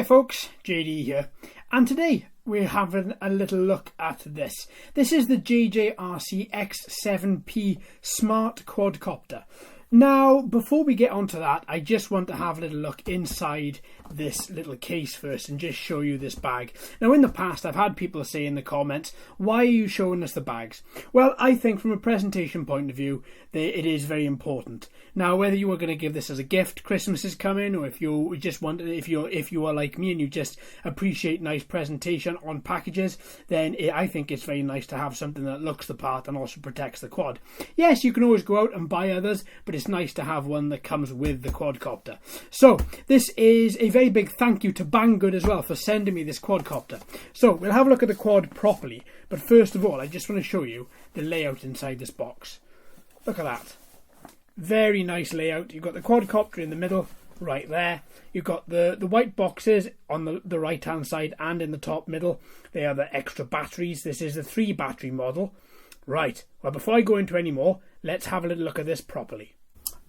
Hey folks, JD here, and today we're having a little look at this. This is the JJRC X7P Smart Quadcopter. Now, before we get onto that, I just want to have a little look inside this little case first and just show you this bag. Now, in the past, I've had people say in the comments, why are you showing us the bags? Well, I think from a presentation point of view, it is very important. Now, whether you are going to give this as a gift, Christmas is coming, or if you just want, if you are like me and you just appreciate nice presentation on packages, then I think it's very nice to have something that looks the part and also protects the quad. Yes, you can always go out and buy others, but it's nice to have one that comes with the quadcopter. So this is a very big thank you to Banggood as well for sending me this quadcopter. So we'll have a look at the quad properly, but first of all I just want to show you the layout inside this box. Look at that, very nice layout. You've got the quadcopter in the middle right there. You've got the white boxes on the right hand side and in the top middle. They are the extra batteries. This is the 3 battery model. Right, well, before I go into any more, let's have a little look at this properly.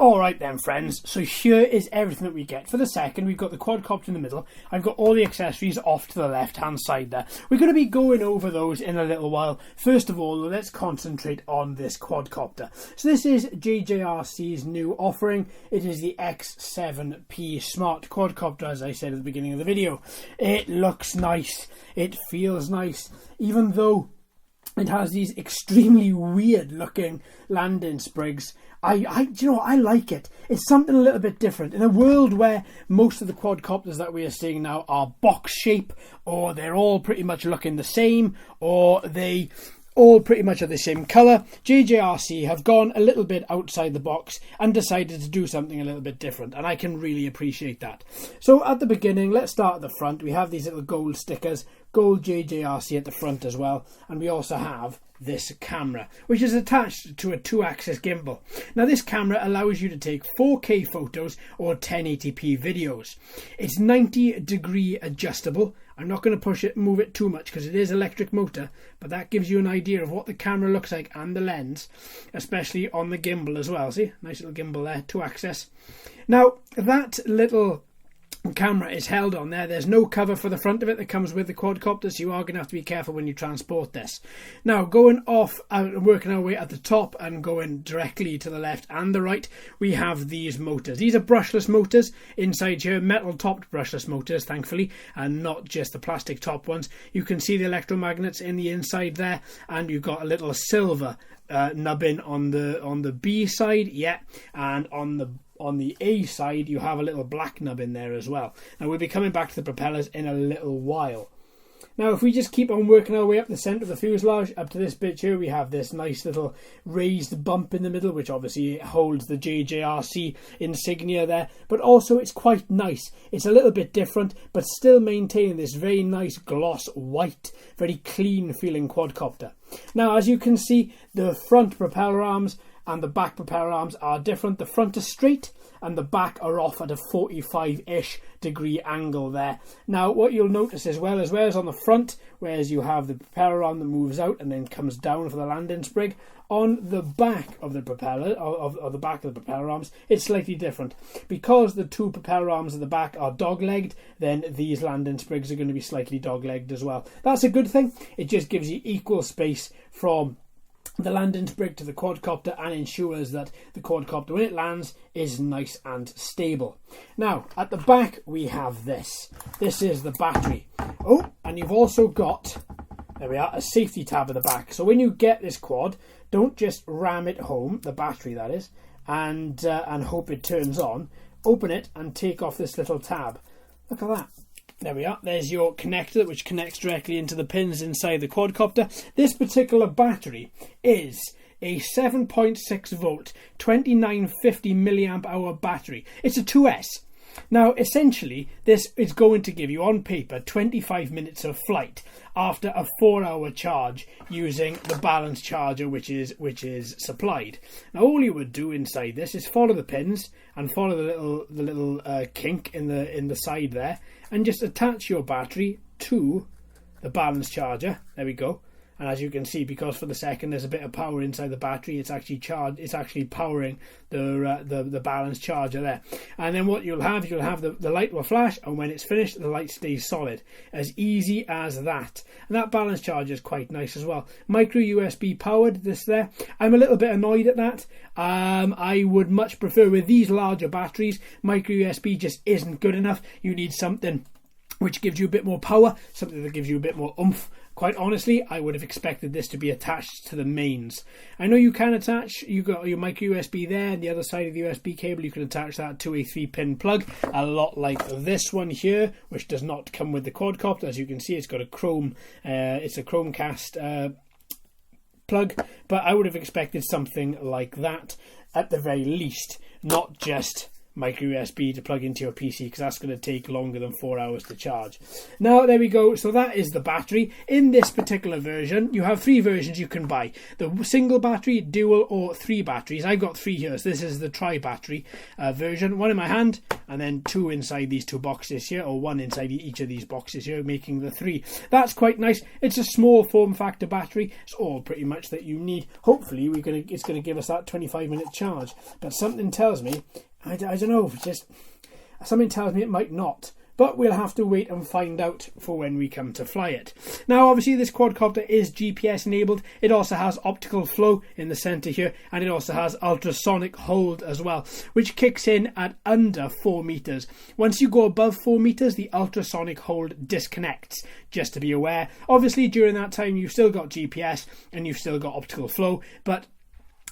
Alright then friends, so here is everything that we get. For the second, we've got the quadcopter in the middle. I've got all the accessories off to the left hand side there. We're going to be going over those in a little while. First of all, let's concentrate on this quadcopter. So this is JJRC's new offering. It is the X7P Smart Quadcopter, as I said at the beginning of the video. It looks nice, it feels nice, even though it has these extremely weird looking landing sprigs. I like it. It's something a little bit different. In a world where most of the quadcopters that we are seeing now are box shape, or they're all pretty much looking the same, or they all pretty much are the same colour, JJRC have gone a little bit outside the box and decided to do something a little bit different, and I can really appreciate that. So at the beginning, let's start at the front. We have these little gold stickers, gold JJRC at the front as well, and we also have this camera, which is attached to a 2-axis gimbal. Now this camera allows you to take 4K photos or 1080p videos. It's 90-degree adjustable. I'm not going to move it too much because it is electric motor, but that gives you an idea of what the camera looks like and the lens, especially on the gimbal as well. See, nice little gimbal there, 2-axis. Now that little camera is held on there. There's no cover for the front of it that comes with the quadcopter, so you are going to have to be careful when you transport this. Now, going off and working our way at the top and going directly to the left and the right, we have these motors. These are brushless motors inside here, metal topped brushless motors, thankfully, and not just the plastic top ones. You can see the electromagnets in the inside there, and you've got a little silver nubbin on the B side, yeah, and on the A side you have a little black nub in there as well. Now we'll be coming back to the propellers in a little while. Now if we just keep on working our way up the centre of the fuselage, up to this bit here, we have this nice little raised bump in the middle, which obviously holds the JJRC insignia there, but also it's quite nice. It's a little bit different, but still maintaining this very nice gloss white, very clean feeling quadcopter. Now as you can see, the front propeller arms and the back propeller arms are different. The front is straight and the back are off at a 45-ish degree angle there. Now what you'll notice as well is, whereas on the front, whereas you have the propeller arm that moves out and then comes down for the landing sprig, on the back of the propeller, of the back of the propeller arms, it's slightly different. Because the 2 propeller arms at the back are dog-legged, then these landing sprigs are going to be slightly dog-legged as well. That's a good thing. It just gives you equal space from the landing sprig to the quadcopter and ensures that the quadcopter, when it lands, is nice and stable. Now at the back we have this is the battery. Oh, and you've also got, there we are, a safety tab at the back. So when you get this quad, don't just ram it home, the battery that is, and hope it turns on. Open it and take off this little tab. Look at that. There we are, there's your connector which connects directly into the pins inside the quadcopter. This particular battery is a 7.6 volt 2950 milliamp hour battery. It's a 2S. Now essentially this is going to give you on paper 25 minutes of flight after a 4-hour charge using the balance charger which is supplied. Now all you would do inside this is follow the pins and follow the little kink in the side there, and just attach your battery to the balance charger. There we go. And as you can see, because for the second there's a bit of power inside the battery, it's actually charged. It's actually powering the balance charger there. And then what you'll have the light will flash, and when it's finished, the light stays solid. As easy as that. And that balance charger is quite nice as well. Micro USB powered, this there. I'm a little bit annoyed at that. I would much prefer, with these larger batteries, micro USB just isn't good enough. You need something which gives you a bit more power, something that gives you a bit more oomph. Quite honestly, I would have expected this to be attached to the mains. I know you can attach, you got your micro USB there, and the other side of the USB cable you can attach that to a 3-pin plug, a lot like this one here, which does not come with the quadcopter. As you can see, it's got a chrome, it's a Chromecast plug, but I would have expected something like that at the very least, not just micro USB to plug into your PC, because that's going to take longer than 4 hours to charge. Now there we go, so that is the battery. In this particular version, you have 3 versions you can buy: the single battery, dual, or 3 batteries. I've got 3 here, so this is the tri-battery version, 1 in my hand and then 2 inside these 2 boxes here, or 1 inside each of these boxes here, making the 3. That's quite nice. It's a small form factor battery. It's all pretty much that you need. Hopefully it's going to give us that 25-minute charge, but something tells me, I don't know, just something tells me it might not. But we'll have to wait and find out for when we come to fly it. Now, obviously, this quadcopter is GPS enabled. It also has optical flow in the center here, and it also has ultrasonic hold as well, which kicks in at under 4 meters. Once you go above 4 meters, the ultrasonic hold disconnects, just to be aware. Obviously, during that time, you've still got GPS and you've still got optical flow, but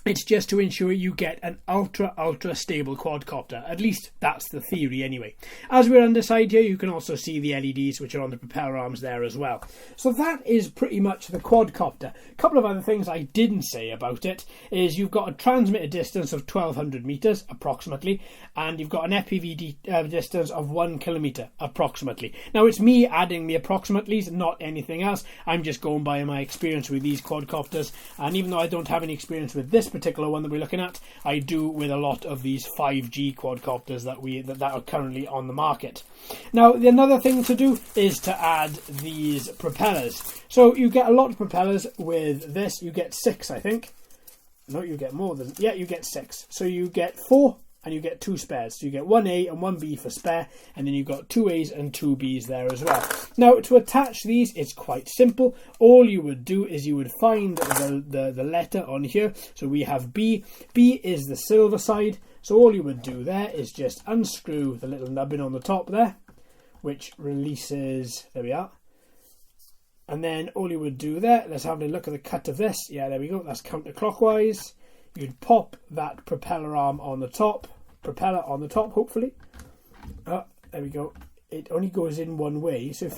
it's just to ensure you get an ultra stable quadcopter. At least that's the theory anyway. As we're underside here, you can also see the LEDs which are on the propeller arms there as well. So that is pretty much the quadcopter. A couple of other things I didn't say about it is you've got a transmitter distance of 1200 meters approximately, and you've got an FPV distance of 1 kilometer approximately. Now it's me adding the approximately's, not anything else. I'm just going by my experience with these quadcopters, and even though I don't have any experience with this particular one that we're looking at, I do with a lot of these 5G quadcopters that are currently on the market. Now, another thing to do is to add these propellers. So you get a lot of propellers with this. You get 6, I think. No, you get more than, yeah, you get 6. So you get 4 and you get 2 spares. So you get 1A and 1B for spare, and then you've got 2 A's and 2 B's there as well. Now, to attach these, it's quite simple. All you would do is you would find the letter on here. So we have B. B is the silver side. So all you would do there is just unscrew the little nubbin on the top there, which releases, there we are. And then all you would do there, let's have a look at the cut of this. Yeah, there we go. That's counterclockwise. You'd pop that propeller arm on the top, hopefully. Oh, there we go. It only goes in one way. So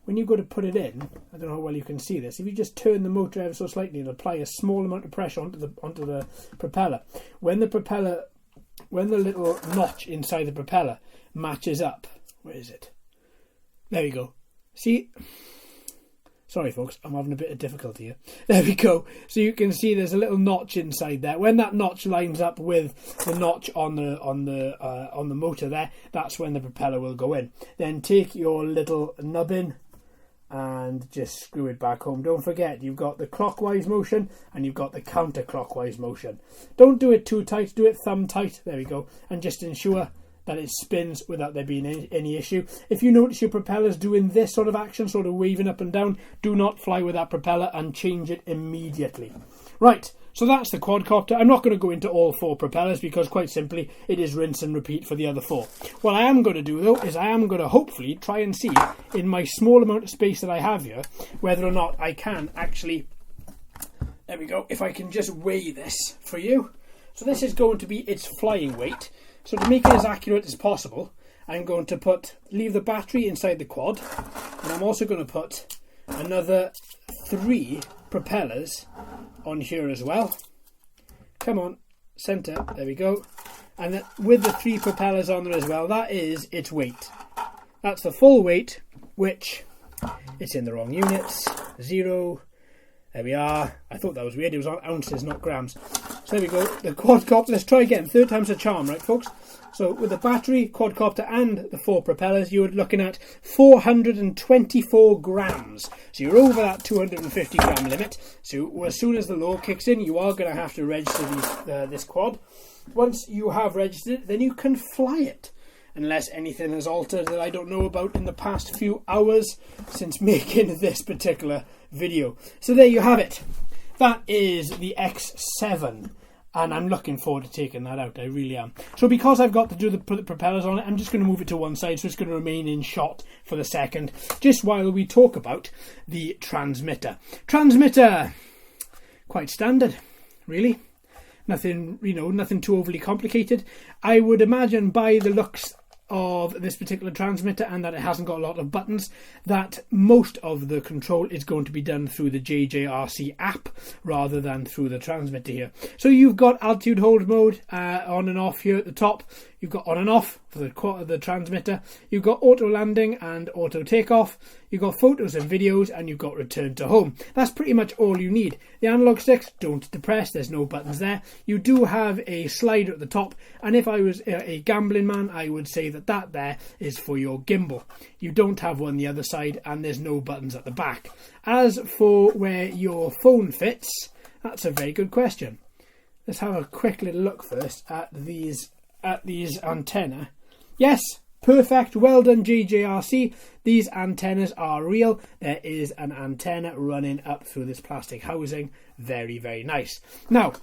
when you go to put it in, I don't know how well you can see this. If you just turn the motor ever so slightly and apply a small amount of pressure onto the propeller, when the little notch inside the propeller matches up, where is it? There we go. See? Sorry folks, I'm having a bit of difficulty here. There we go. So you can see there's a little notch inside there. When that notch lines up with the notch on the motor there, that's when the propeller will go in. Then take your little nubbin and just screw it back home. Don't forget, you've got the clockwise motion and you've got the counterclockwise motion. Don't do it too tight, do it thumb tight. There we go. And just ensure that it spins without there being any issue. If you notice your propeller's doing this sort of action, sort of waving up and down, do not fly with that propeller and change it immediately. Right, so that's the quadcopter. I'm not going to go into all 4 propellers because quite simply it is rinse and repeat for the other 4. What I am going to do though is I am going to hopefully try and see in my small amount of space that I have here whether or not I can actually, there we go, if I can just weigh this for you. So this is going to be its flying weight. So to make it as accurate as possible, I'm going to leave the battery inside the quad, and I'm also going to put another 3 propellers on here as well. Come on, center, there we go. And with the 3 propellers on there as well, that is its weight. That's the full weight, which it's in the wrong units, 0. There we are. I thought that was weird. It was on ounces, not grams. So there we go. The quadcopter. Let's try again. 3rd time's a charm, right, folks? So with the battery, quadcopter and the 4 propellers, you're looking at 424 grams. So you're over that 250 gram limit. So as soon as the law kicks in, you are going to have to register this quad. Once you have registered, then you can fly it. Unless anything has altered that I don't know about in the past few hours since making this particular video. So there you have it. That is the X7. And I'm looking forward to taking that out, I really am. So because I've got to do the propellers on it, I'm just going to move it to one side, so it's going to remain in shot for the second, just while we talk about the transmitter. Transmitter, quite standard, really. Nothing, nothing too overly complicated. I would imagine by the looks of this particular transmitter, and that it hasn't got a lot of buttons, that most of the control is going to be done through the JJRC app rather than through the transmitter here. So you've got altitude hold mode on and off here at the top. You've got on and off for the transmitter. You've got auto landing and auto takeoff. You've got photos and videos, and you've got return to home. That's pretty much all you need. The analog sticks, don't depress, there's no buttons there. You do have a slider at the top, and if I was a gambling man, I would say that there is for your gimbal. You don't have one the other side, and there's no buttons at the back. As for where your phone fits, that's a very good question. Let's have a quick little look first at these antenna. Yes, perfect, well done JJRC. These antennas are real. There is an antenna running up through this plastic housing. Very, very nice. Now,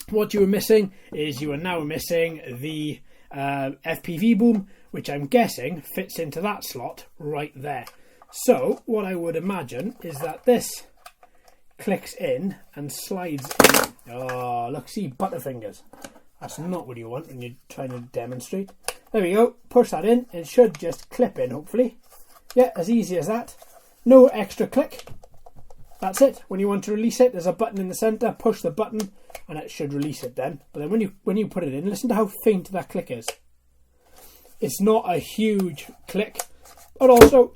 what you were missing is you are now missing the FPV boom, which I'm guessing fits into that slot right there. So what I would imagine is that this clicks in and slides in. Oh, look, see, butterfingers. That's not what you want when you're trying to demonstrate. There we go. Push that in. It should just clip in, hopefully. Yeah, as easy as that. No extra click. That's it. When you want to release it, there's a button in the centre. Push the button, and it should release it then. But then when you put it in, listen to how faint that click is. It's not a huge click. But also,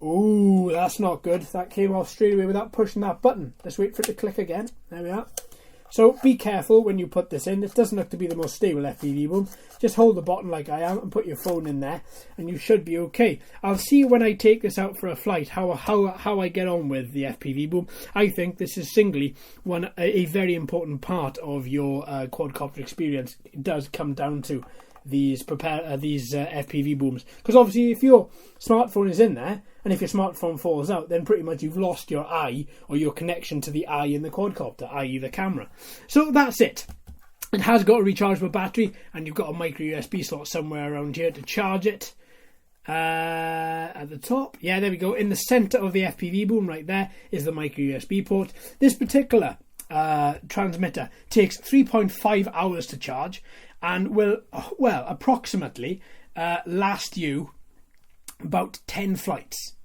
ooh, that's not good. That came off straight away without pushing that button. Let's wait for it to click again. There we are. So be careful when you put this in. It doesn't look to be the most stable FPV boom. Just hold the button like I am and put your phone in there, and you should be okay. I'll see when I take this out for a flight how I get on with the FPV boom. I think this is singly a very important part of your quadcopter experience. It does come down to these FPV booms, because obviously if your smartphone is in there and if your smartphone falls out, then pretty much you've lost your eye or your connection to the eye in the quadcopter, i.e. the camera. So that's it. It has got a rechargeable battery, and you've got a micro USB slot somewhere around here to charge it. At the top, yeah, there we go. In the centre of the FPV boom right there is the micro USB port. This particular transmitter takes 3.5 hours to charge, and will, well, approximately last you about 10 flights.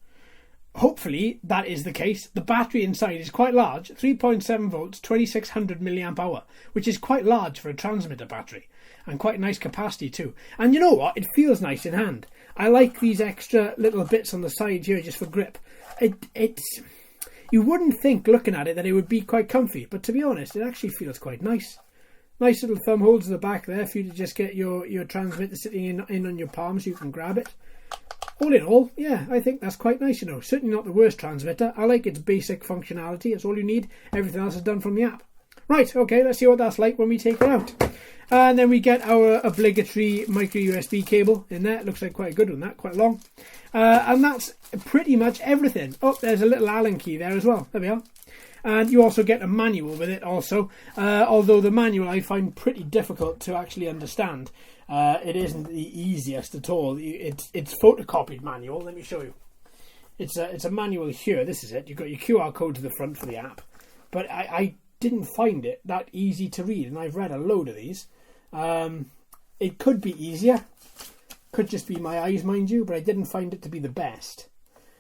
Hopefully that is the case. The battery inside is quite large, 3.7 volts, 2600 milliamp hour, which is quite large for a transmitter battery, and quite nice capacity too. And you know what? It feels nice in hand. I like these extra little bits on the side here just for grip. It's you wouldn't think looking at it that it would be quite comfy, but to be honest, it actually feels quite nice. Nice little thumb holes at the back there for you to just get your transmitter sitting in on your palm so you can grab it. All in all, yeah, I think that's quite nice, you know. Certainly not the worst transmitter. I like its basic functionality. It's all you need. Everything else is done from the app. Right, okay, let's see what that's like when we take it out. And then we get our obligatory micro USB cable in there. It looks like quite a good one, that, quite long. And that's pretty much everything. Oh, there's a little Allen key there as well. There we are. And you also get a manual with it also, although the manual I find pretty difficult to actually understand. It isn't the easiest at all. It's photocopied manual. Let me show you. It's a manual here. This is it. You've got your QR code to the front for the app, but I didn't find it that easy to read, and I've read a load of these. It could be easier. Could just be my eyes, mind you, but I didn't find it to be the best.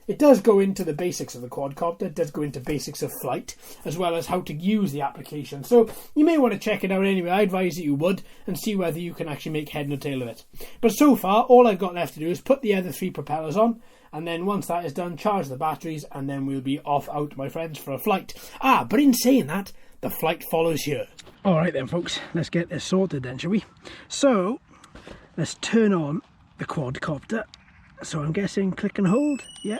It does go into the basics of the quadcopter. It does go into basics of flight, as well as how to use the application. So you may want to check it out anyway. I advise that you would, and see whether you can actually make head and tail of it. But so far, all I've got left to do is put the other 3 propellers on, and then once that is done, charge the batteries, and then we'll be off out, my friends, for a flight. But in saying that, the flight follows here. All right then, folks, let's get this sorted then, shall we? So Let's turn on the quadcopter. So I'm guessing click and hold. Yeah.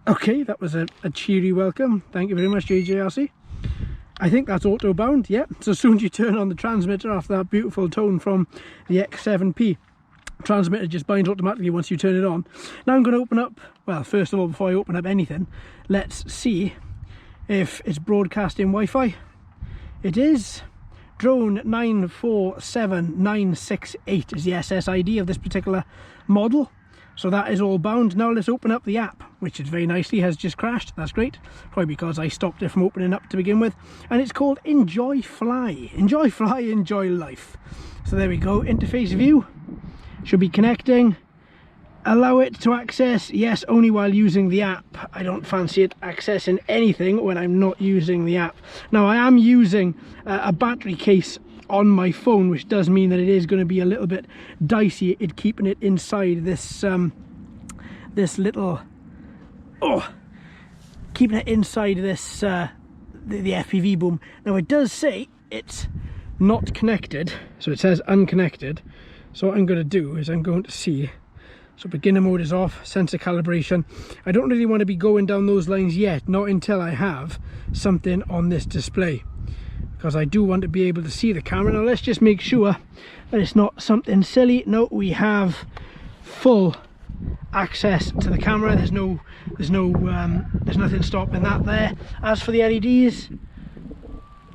Okay, that was a cheery welcome. Thank you very much, JJRC. I think that's auto bound. Yeah. So as soon as you turn on the transmitter after that beautiful tone from the X7P, transmitter just binds automatically once you turn it on. Now I'm going to open up, well, first of all, before I open up anything, let's see if it's broadcasting Wi-Fi. It is. Drone 947968 is the SSID of this particular model. So that is all bound. Now let's open up the app, which is very nicely has just crashed. That's great. Probably because I stopped it from opening up to begin with. And it's called Enjoy Fly. Enjoy Fly, Enjoy Life. So there we go. Interface view. Should be connecting. Allow it to access. Yes, only while using the app. I don't fancy it accessing anything when I'm not using the app. Now I am using a battery case on my phone, which does mean that it is going to be a little bit dicey at keeping it inside this this little keeping it inside this the FPV boom. Now it does say it's not connected, so it says unconnected. So what I'm going to do is I'm going to see. So beginner mode is off, sensor calibration. I don't really want to be going down those lines yet, not until I have something on this display, because I do want to be able to see the camera. Now let's just make sure that it's not something silly. No, we have full access to the camera. There's nothing stopping that there. As for the LEDs,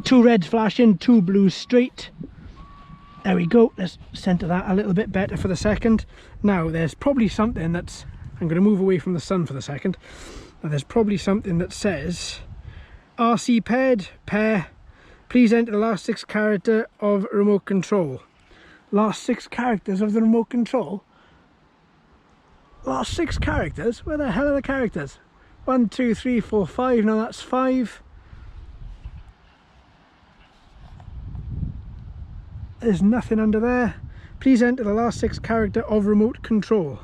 2 reds flashing, 2 blues straight. There we go. Let's center that a little bit better for the second. Now there's probably something that's, I'm going to move away from the sun for the second. Now there's probably something that says RC paired, pair, please enter the last 6 characters of remote control. Last 6 characters of the remote control? Last 6 characters? Where the hell are the characters? 1, 2, 3, 4, 5. Now that's 5. There's nothing under there. Please enter the last 6 characters of remote control.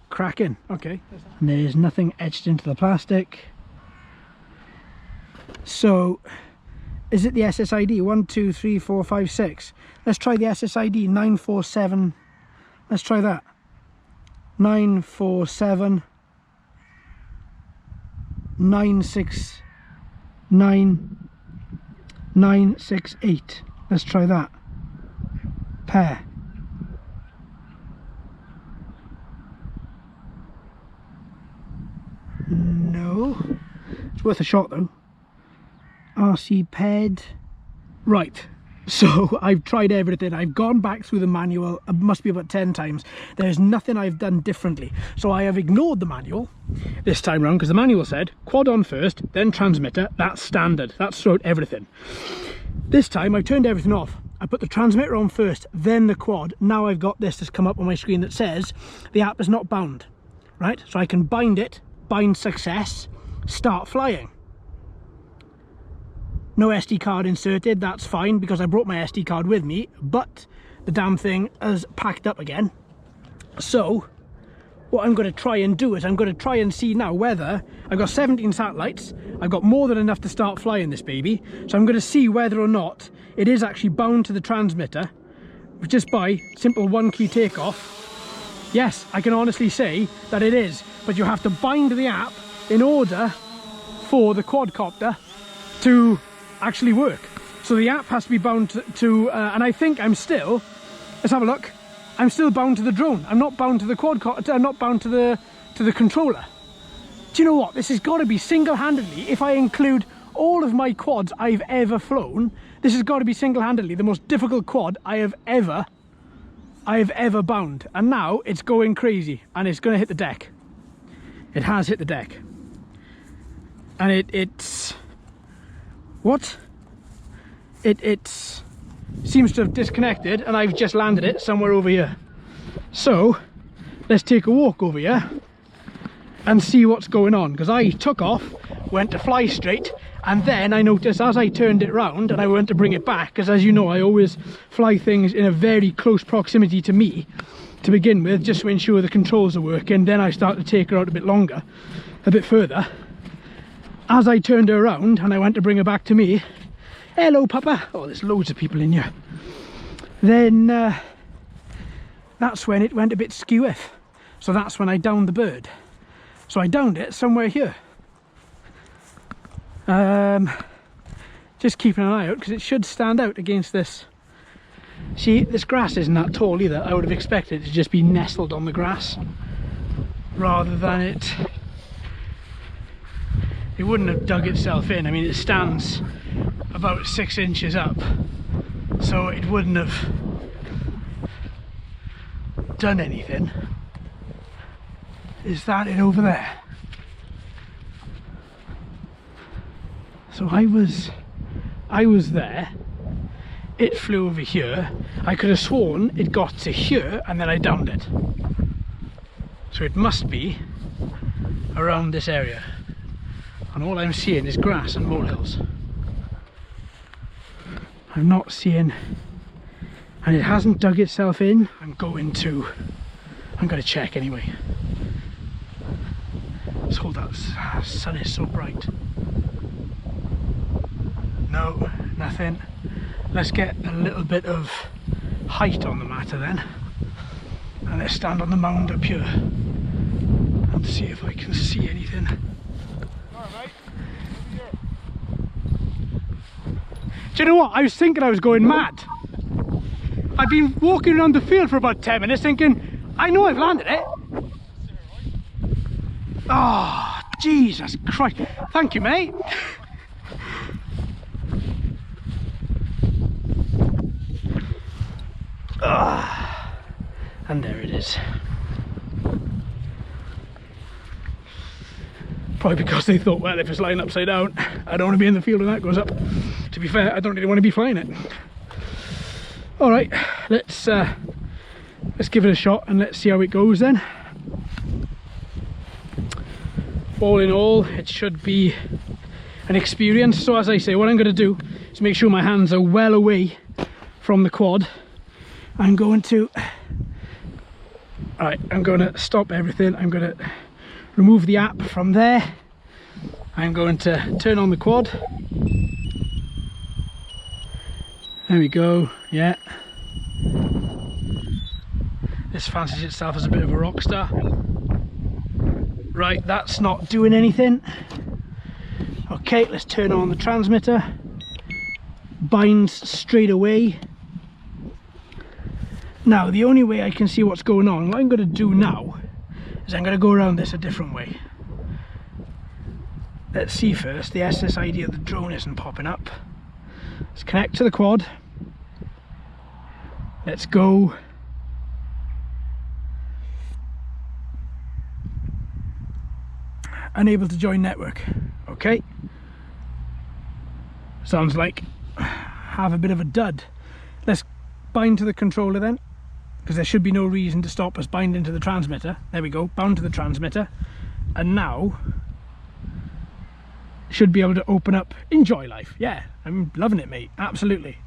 Cracking. Okay. And there's nothing etched into the plastic. So, is it the SSID? 1, 2, 3, 4, 5, 6. Let's try the SSID 947. Let's try that. 947 969 968. Let's try that. Pair. No. It's worth a shot though. RC paired. Right. So I've tried everything. I've gone back through the manual. It must be about 10 times. There's nothing I've done differently. So I have ignored the manual this time round, because the manual said quad on first, then transmitter. That's standard. That's throughout everything. This time I've turned everything off. I put the transmitter on first, then the quad. Now I've got this that's come up on my screen that says the app is not bound, right? So I can bind it, bind success, start flying. No SD card inserted, that's fine, because I brought my SD card with me, but the damn thing has packed up again. So what I'm going to try and do is I'm going to try and see now whether, I've got 17 satellites, I've got more than enough to start flying this baby, so I'm going to see whether or not it is actually bound to the transmitter just by simple 1-key takeoff. Yes, I can honestly say that it is, but you have to bind the app in order for the quadcopter to actually work. So the app has to be bound to and I think I'm still, let's have a look, I'm still bound to the drone. I'm not bound to the quadcopter, I'm not bound to the controller. Do you know what? This has got to be single-handedly, if I include all of my quads I've ever flown, this has got to be single-handedly the most difficult quad I have ever bound. And now it's going crazy and it's going to hit the deck. It has hit the deck. And it's what? It seems to have disconnected, and I've just landed it somewhere over here. So let's take a walk over here and see what's going on, because I took off, went to fly straight, and then I noticed as I turned it round and I went to bring it back, because as you know I always fly things in a very close proximity to me to begin with, just to ensure the controls are working. Then I start to take her out a bit further. As I turned her around and I went to bring her back to me, hello Papa. Oh, there's loads of people in here. Then that's when it went a bit skew. So that's when I downed the bird. So I downed it somewhere here. Just keeping an eye out because it should stand out against this. See, this grass isn't that tall either. I would have expected it to just be nestled on the grass rather than it wouldn't have dug itself in. I mean, it stands about 6 inches up, so it wouldn't have done anything. Is that it over there? So I was there, it flew over here. I could have sworn it got to here and then I downed it. So it must be around this area. And all I'm seeing is grass and molehills. I'm not seeing, and it hasn't dug itself in. I'm going to check anyway. Let's hold that, the sun is so bright. No, nothing. Let's get a little bit of height on the matter then. And let's stand on the mound up here and see if I can see anything. Alright, do you know what? I was thinking I was going mad. I've been walking around the field for about 10 minutes thinking, I know I've landed it. Oh, Jesus Christ. Thank you, mate. And there it is. Probably because they thought, well, if it's lying upside down, I don't want to be in the field when that goes up. To be fair, I don't really want to be flying it. All right, let's give it a shot and let's see how it goes then. All in all, it should be an experience. So as I say, what I'm going to do is make sure my hands are well away from the quad. I'm going to stop everything. I'm going to remove the app from there. I'm going to turn on the quad. There we go. Yeah, this fancies itself as a bit of a rock star. Right, that's not doing anything. Okay, let's turn on the transmitter. Binds straight away. Now, the only way I can see what's going on, what I'm going to do now is I'm going to go around this a different way. Let's see first, the SSID of the drone isn't popping up. Let's connect to the quad. Let's go. Unable to join network. Okay. Sounds like have a bit of a dud. Let's bind to the controller then, because there should be no reason to stop us binding to the transmitter. There we go, bound to the transmitter. And now should be able to open up, enjoy life. Yeah, I'm loving it, mate, absolutely.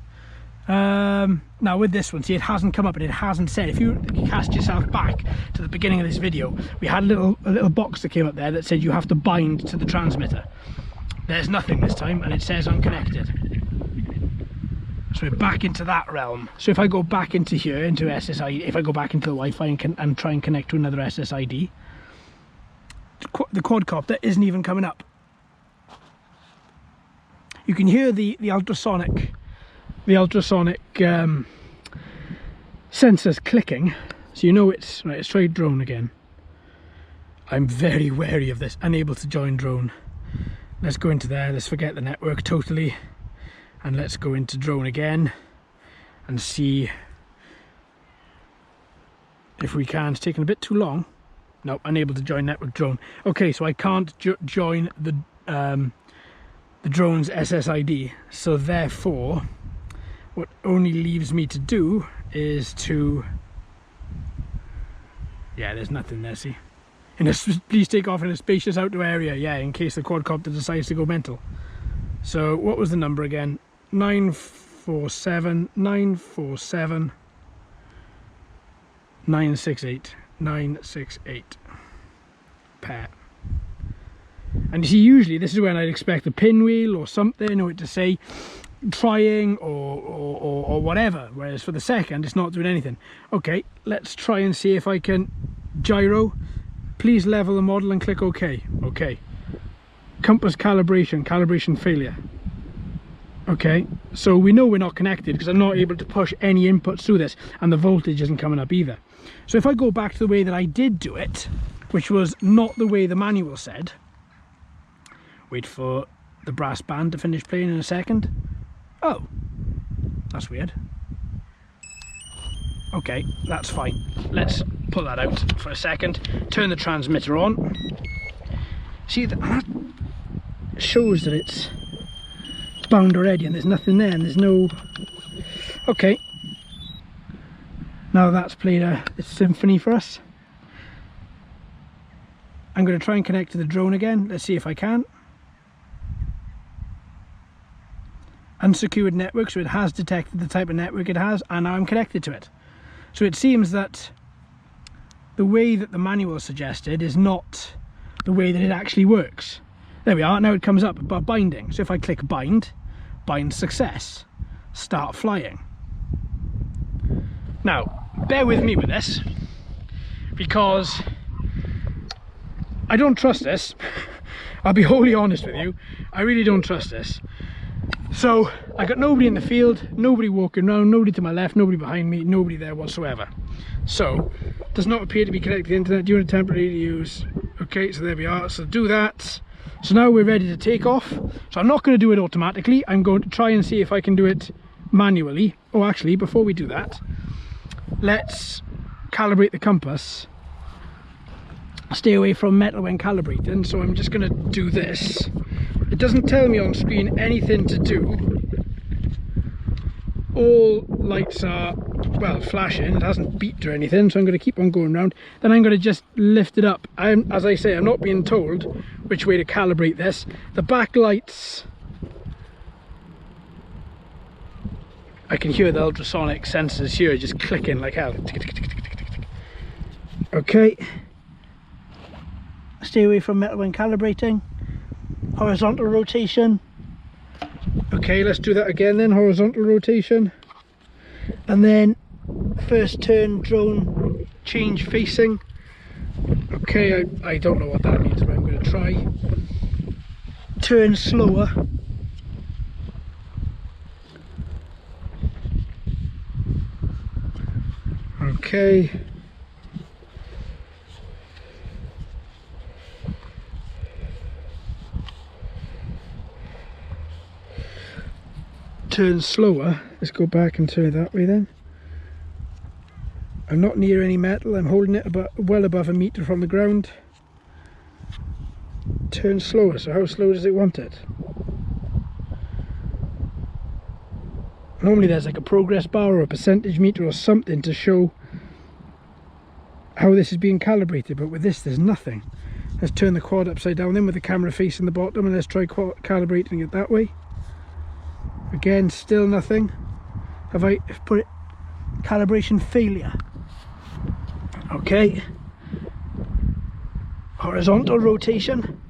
Now with this one, see, it hasn't come up and it hasn't said. If you cast yourself back to the beginning of this video, we had a little box that came up there that said you have to bind to the transmitter. There's nothing this time and it says unconnected. So we're back into that realm. So if I go back into here, into SSID, if I go back into the Wi-Fi and try and connect to another SSID, the quadcopter isn't even coming up. You can hear the ultrasonic sensors clicking, so you know it's right. Let's try drone again. I'm very wary of this. Unable to join drone. Let's go into there. Let's forget the network totally, and let's go into drone again and see if we can. It's taking a bit too long. No, unable to join network drone. Okay, so I can't join the drone's SSID, so therefore what only leaves me to do is to, yeah, there's nothing there, see. Please take off in a spacious outdoor area, yeah, in case the quadcopter decides to go mental. So what was the number again? 947 947 968 968 pair. And you see, usually this is when I'd expect a pinwheel or something, or it to say trying or whatever, whereas for the second it's not doing anything. Okay, let's try and see if I can gyro. Please level the model and click OK. Okay. Compass calibration failure. Okay, so we know we're not connected because I'm not able to push any inputs through this, and the voltage isn't coming up either. So if I go back to the way that I did do it, which was not the way the manual said, wait for the brass band to finish playing in a second. Oh, that's weird. Okay, that's fine. Let's pull that out for a second, turn the transmitter on. See, that shows that it's bound already and there's nothing there and there's no... Okay, now that's played a symphony for us. I'm going to try and connect to the drone again. Let's see if I can. Unsecured network, so it has detected the type of network it has, and now I'm connected to it. So it seems that the way that the manual suggested is not the way that it actually works. There we are, now it comes up about binding. So if I click bind success, start flying. Now, bear with me with this, because I don't trust this. I'll be wholly honest with you, I really don't trust this. So I got nobody in the field, nobody walking around, nobody to my left, nobody behind me, nobody there whatsoever. So does not appear to be connected to the internet. Do you want to temporarily use? Okay, so there we are. So do that. So now we're ready to take off. So I'm not going to do it automatically. I'm going to try and see if I can do it manually. Oh, actually, before we do that, let's calibrate the compass. Stay away from metal when calibrating. So I'm just going to do this. It doesn't tell me on screen anything to do. All lights are, well, flashing. It hasn't beeped or anything, so I'm going to keep on going round. Then I'm going to just lift it up. As I say, I'm not being told which way to calibrate this. The back lights, I can hear the ultrasonic sensors here just clicking like hell. Okay. Stay away from metal when calibrating. Horizontal rotation. Okay, let's do that again then. Horizontal rotation. And then first turn drone change facing. Okay, I don't know what that means, but I'm going to try. Turn slower. Okay. Turn slower. Let's go back and turn it that way then. I'm not near any metal. I'm holding it about well above a meter from the ground. Turn slower. So how slow does it want it? Normally there's like a progress bar or a percentage meter or something to show how this is being calibrated, but with this there's nothing. Let's turn the quad upside down then with the camera facing the bottom, and let's try calibrating it that way. Again, still nothing. Have I put it calibration failure? Okay. Horizontal rotation.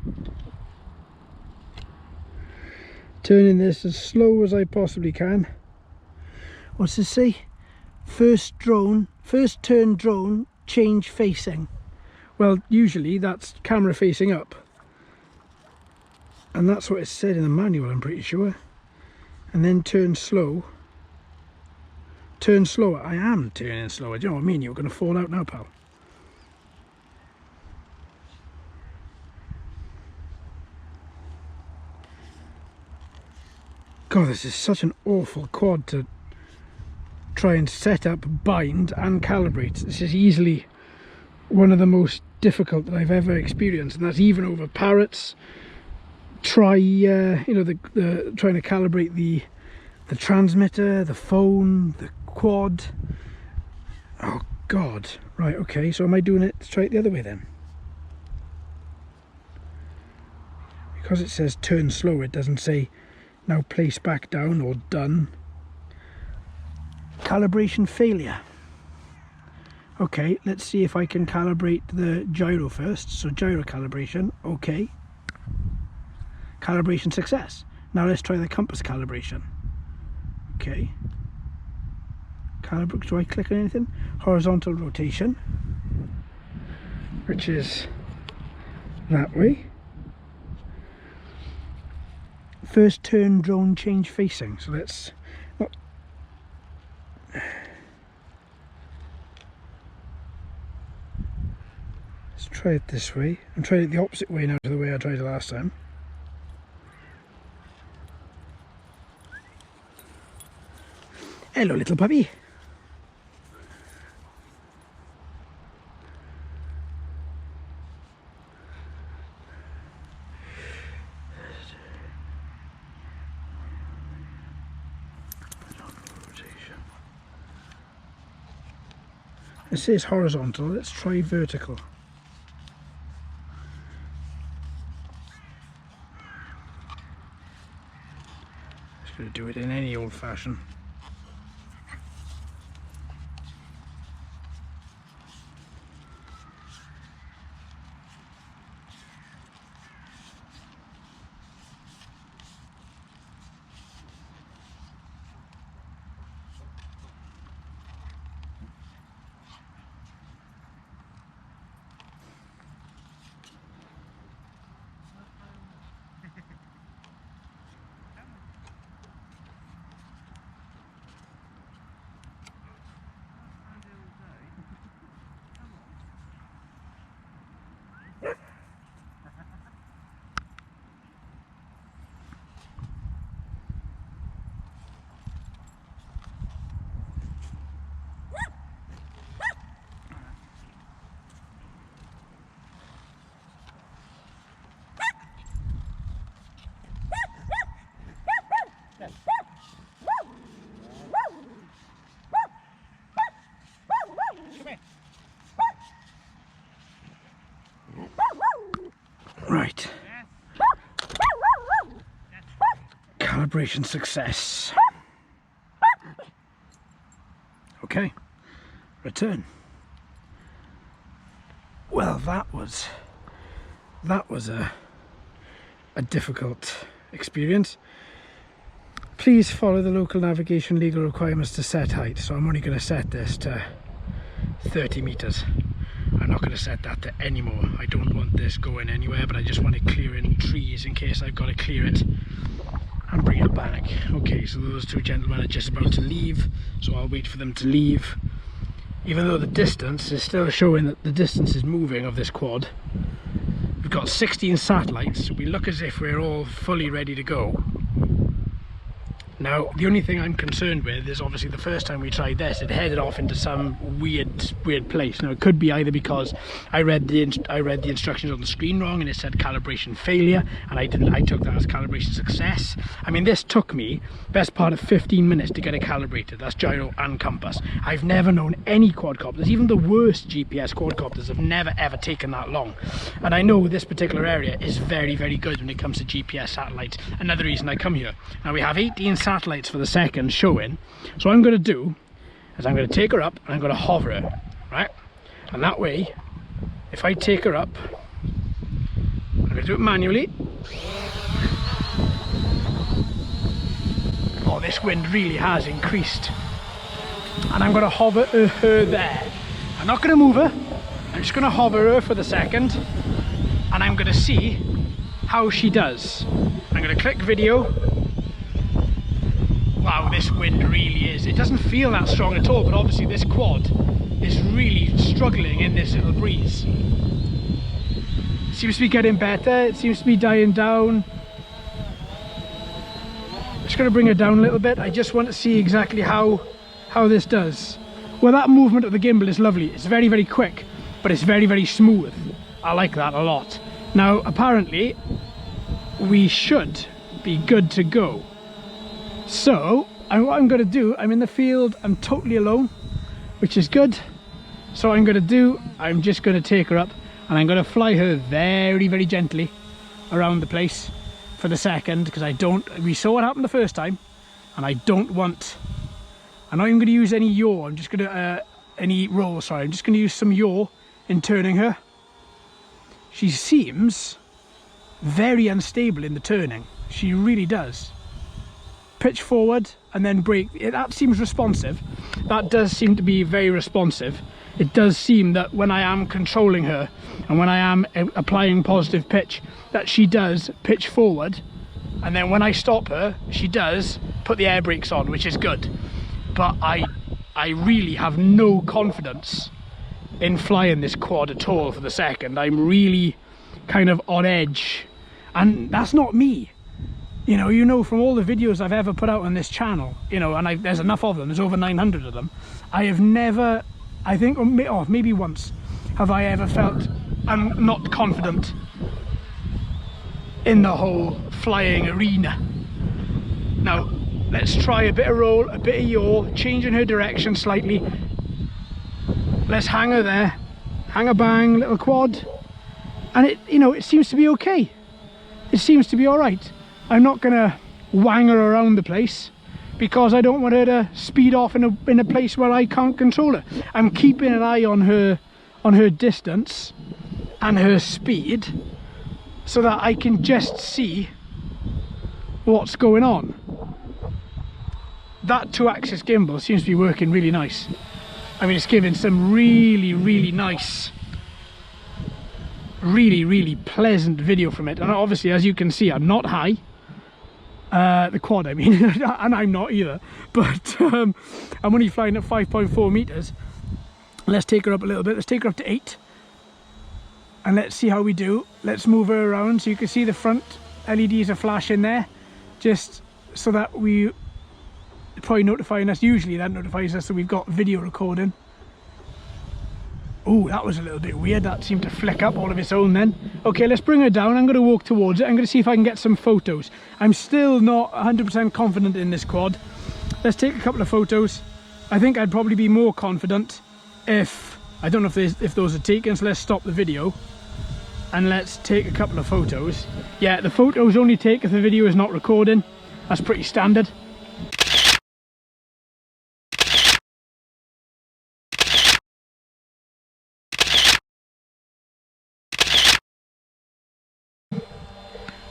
Turning this as slow as I possibly can. What's this say? First turn drone change facing. Well, usually that's camera facing up. And that's what it said in the manual, I'm pretty sure. And then turn slow. Turn slower. I am turning slower. Do you know what I mean? You're going to fall out now, pal. God, this is such an awful quad to try and set up, bind and calibrate. This is easily one of the most difficult that I've ever experienced, and that's even over parrots. Try you know, the trying to calibrate the transmitter, the phone, the quad. Oh God. Right, okay, so am I doing it? Let's try it the other way then. Because it says turn slow, it doesn't say now place back down or done. Calibration failure. Okay, let's see if I can calibrate the gyro first. So gyro calibration, okay. Calibration success. Now let's try the compass calibration. Okay. Calibrate, do I click on anything? Horizontal rotation, which is that way. First turn drone change facing, so let's try it this way. I'm trying it the opposite way now to the way I tried it last time. Hello, little puppy. It says horizontal, let's try vertical. Just going to do it in any old fashion. Right. Calibration success. Okay. Return. Well, that was a difficult experience. Please follow the local navigation legal requirements to set height. So I'm only going to set this to 30 meters. I'm not going to set that to any more. I don't want this going anywhere, but I just want it clearing trees in case I've got to clear it and bring it back. Okay, so those two gentlemen are just about to leave, so I'll wait for them to leave. Even though the distance is still showing that the distance is moving of this quad. We've got 16 satellites, so we look as if we're all fully ready to go. Now, the only thing I'm concerned with is obviously the first time we tried this, it headed off into some weird place. Now, it could be either because I read the instructions on the screen wrong and it said calibration failure, and I took that as calibration success. I mean, this took me best part of 15 minutes to get it calibrated. That's gyro and compass. I've never known any quadcopters, even the worst GPS quadcopters, have never ever taken that long. And I know this particular area is very, very good when it comes to GPS satellites. Another reason I come here. Now, we have 18 satellites for the second showing, so what I'm going to do is I'm going to take her up and I'm going to hover her, right? And that way, if I take her up, I'm going to do it manually. Oh, this wind really has increased, and I'm going to hover her there. I'm not going to move her, I'm just going to hover her for the second, and I'm going to see how she does. I'm going to click video. Wow, this wind really is. It doesn't feel that strong at all, but obviously this quad is really struggling in this little breeze. It seems to be getting better, it seems to be dying down. I'm just going to bring it down a little bit. I just want to see exactly how this does. Well, that movement of the gimbal is lovely. It's very, very quick, but it's very, very smooth. I like that a lot. Now, apparently, we should be good to go. So, what I'm going to do, I'm in the field, I'm totally alone, which is good. So what I'm going to do, I'm just going to take her up and I'm going to fly her very, very gently around the place for the second, because we saw what happened the first time, and I'm not even going to use any yaw, I'm just going to, any roll, sorry, I'm just going to use some yaw in turning her. She seems very unstable in the turning, she really does. Pitch forward and then brake. That seems responsive. That does seem to be very responsive. It does seem that when I am controlling her and when I am applying positive pitch, that she does pitch forward, and then when I stop her, she does put the air brakes on, which is good. But I really have no confidence in flying this quad at all for the second. I'm really kind of on edge, and that's not me. You know from all the videos I've ever put out on this channel, and there's enough of them, there's over 900 of them, I have never, I think, or maybe once, have I ever felt I'm not confident in the whole flying arena. Now, let's try a bit of roll, a bit of yaw, changing her direction slightly. Let's hang her there, hang a bang, little quad, and it seems to be okay. It seems to be all right. I'm not gonna wang her around the place because I don't want her to speed off in a place where I can't control her. I'm keeping an eye on her distance and her speed so that I can just see what's going on. That 2-axis gimbal seems to be working really nice. I mean, it's giving some really nice, really pleasant video from it. And obviously, as you can see, I'm not high. The quad, I mean, and I'm not either. But I'm only flying at 5.4 meters. Let's take her up a little bit. Let's take her up to 8. And let's see how we do. Let's move her around so you can see the front LEDs are flashing there, just so that we probably notifying us. Usually that notifies us that we've got video recording. Oh, that was a little bit weird. That seemed to flick up all of its own then. Okay, let's bring her down. I'm going to walk towards it. I'm going to see if I can get some photos. I'm still not 100% confident in this quad. Let's take a couple of photos. I think I'd probably be more confident if, I don't know if those are taken, so let's stop the video and let's take a couple of photos. Yeah, the photos only take if the video is not recording. That's pretty standard.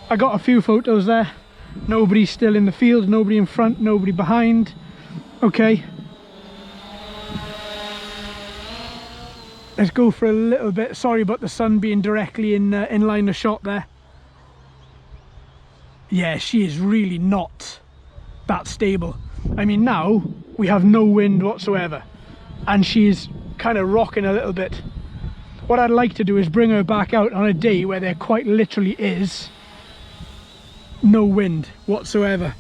I got a few photos there. Nobody's still in the field, nobody in front, nobody behind. Okay. Let's go for a little bit. Sorry about the sun being directly in line of shot there. Yeah, she is really not that stable. I mean, now we have no wind whatsoever and she's kind of rocking a little bit. What I'd like to do is bring her back out on a day where there quite literally is no wind whatsoever.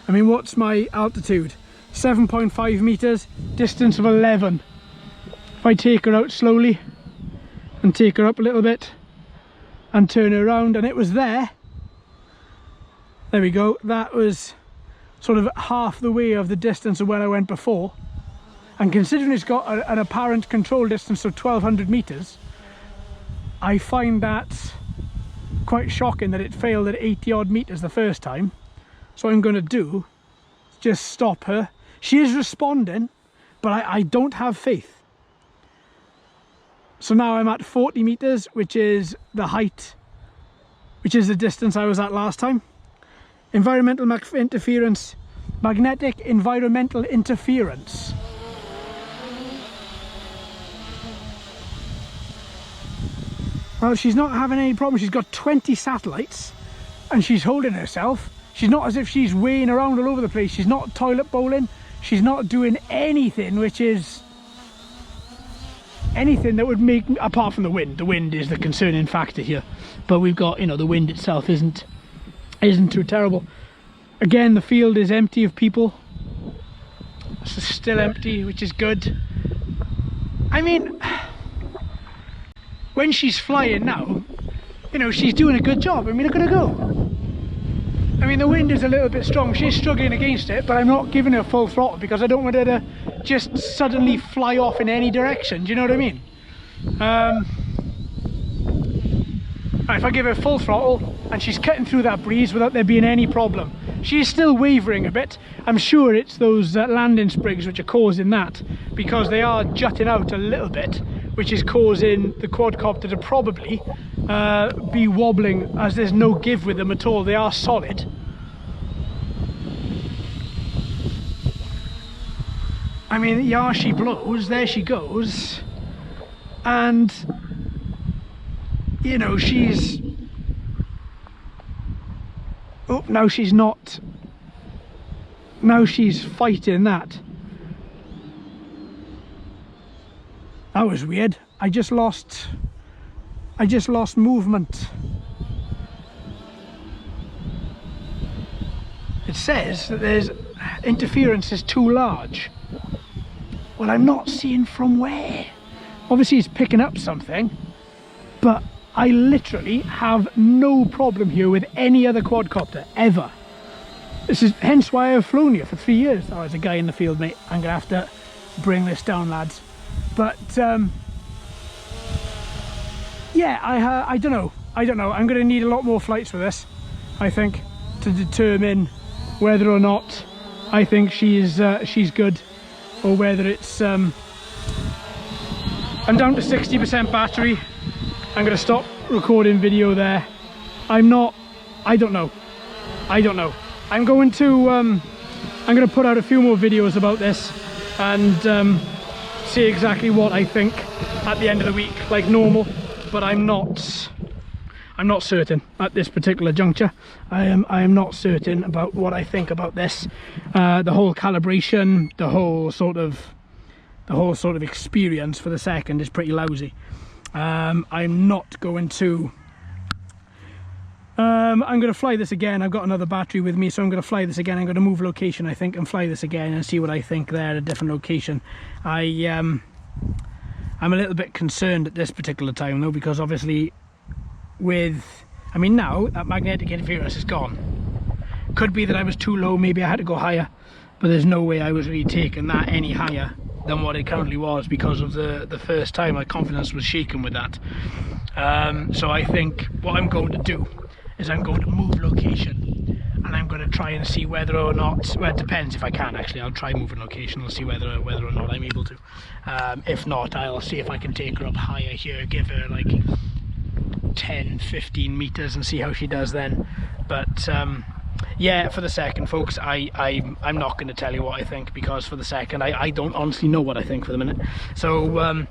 I mean, what's my altitude? 7.5 meters, distance of 11. If I take her out slowly and take her up a little bit and turn her around, and it was there we go, that was sort of half the way of the distance of where I went before, and considering it's got an apparent control distance of 1200 meters, I find that quite shocking that it failed at 80 odd meters the first time. So what I'm going to do is just stop her. She is responding, but I don't have faith. So now I'm at 40 meters, which is the height, which is the distance I was at last time. Environmental interference, magnetic environmental interference. Well, she's not having any problem. She's got 20 satellites and she's holding herself. She's not as if she's weighing around all over the place. She's not toilet bowling. She's not doing anything which is anything that would make, apart from the wind. The wind is the concerning factor here, but we've got, the wind itself isn't too terrible. Again, the field is empty of people. It's still empty, which is good. I mean, when she's flying now, she's doing a good job. I mean, look at her go. I mean, the wind is a little bit strong. She's struggling against it, but I'm not giving her full throttle because I don't want her to just suddenly fly off in any direction. Do you know what I mean? If I give her full throttle and she's cutting through that breeze without there being any problem. She's still wavering a bit. I'm sure it's those landing sprigs which are causing that, because they are jutting out a little bit, which is causing the quadcopter to probably be wobbling, as there's no give with them at all. They are solid. I mean, yeah, she blows, there she goes, and you know, she's, oh, now she's not, now she's fighting that. That was weird. I just lost movement. It says that there's interference is too large. Well, I'm not seeing from where. Obviously it's picking up something, but I literally have no problem here with any other quadcopter ever. This is hence why I've flown here for 3 years. Oh, there's a guy in the field, mate. I'm gonna have to bring this down, lads. But yeah, I don't know. I'm gonna need a lot more flights for this, I think, to determine whether or not I think she's good, or whether it's I'm down to 60% battery. I'm gonna stop recording video there. I don't know. I'm going to put out a few more videos about this and see exactly what I think at the end of the week, like normal, but I'm not certain at this particular juncture. I am not certain about what I think about this. The whole calibration, the whole sort of experience for the second is pretty lousy. I'm not going to I'm going to fly this again. I've got another battery with me, so I'm going to fly this again. I'm going to move location, I think, and fly this again and see what I think there at a different location. I'm a little bit concerned at this particular time though, because obviously I mean now that magnetic interference is gone. Could be that I was too low, maybe I had to go higher, but there's no way I was really taking that any higher than what it currently was, because of the first time my confidence was shaken with that. So I think what I'm going to do is I'm going to move location, and I'm going to try and see whether or not, well, it depends if I can actually. I'll try moving location, I'll see whether or not I'm able to. If not, I'll see if I can take her up higher here, give her like 10-15 meters and see how she does then. But yeah, for the second, folks, I'm not going to tell you what I think, because for the second I don't honestly know what I think for the minute. So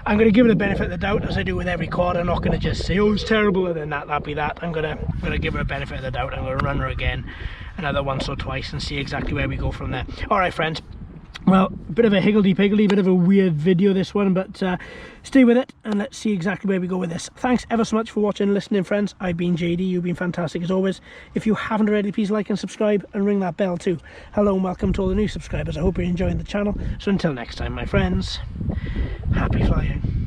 I'm going to give it a benefit of the doubt, as I do with every quad. I'm not going to just say, oh, it's terrible, and then that'll be that. I'm going to give her a benefit of the doubt. I'm going to run her again another once or twice and see exactly where we go from there. All right, friends. Well, a bit of a higgledy-piggledy, bit of a weird video this one, but stay with it and let's see exactly where we go with this. Thanks ever so much for watching and listening, friends. I've been JD, you've been fantastic as always. If you haven't already, please like and subscribe and ring that bell too. Hello and welcome to all the new subscribers. I hope you're enjoying the channel. So until next time, my friends, happy flying.